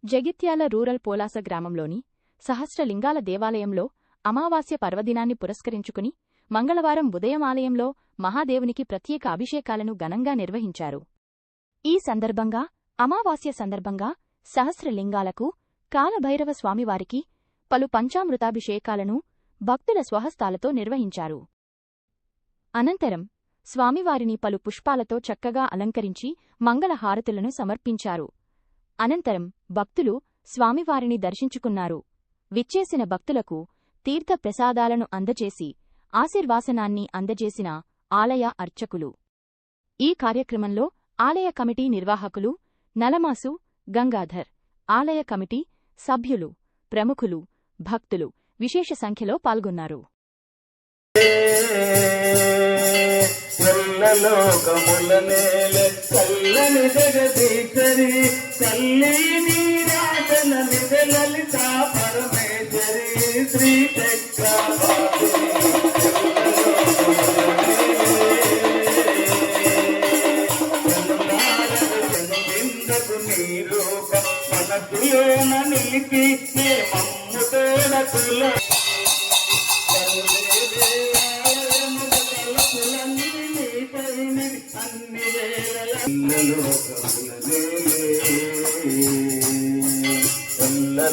Jagtial rural Polasa గ్రామంలోని సహస్రలింగాల దేవాలయంలో అమావాస్య పర్వదినాన్ని పురస్కరించుకుని మంగళవారం ఉదయం ఆలయంలో మహాదేవునికి ప్రత్యేక అభిషేకాలను ఘనంగా నిర్వహించారు. ఈ సందర్భంగా అమావాస్య సందర్భంగా సహస్రలింగాలకు కాలభైరవ స్వామివారికి పలు పంచామృతాభిషేకాలను భక్తుల స్వహస్తాలతో నిర్వహించారు. అనంతరం స్వామివారిని పలు పుష్పాలతో చక్కగా అలంకరించి మంగళహారతులను సమర్పించారు. అనంతరం భక్తులు స్వామివారిని దర్శించుకున్నారు. విచ్చేసిన భక్తులకు తీర్థ ప్రసాదాలను అందజేసి ఆశీర్వాసనాన్ని అందజేసిన ఆలయ అర్చకులు. ఈ కార్యక్రమంలో ఆలయ కమిటీ నిర్వాహకులు నలమాసు గంగాధర్, ఆలయ కమిటీ సభ్యులు, ప్రముఖులు, భక్తులు విశేష సంఖ్యలో పాల్గొన్నారు.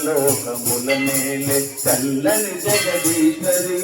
లోకముల నేలే చల్లని జగదీశ్వరి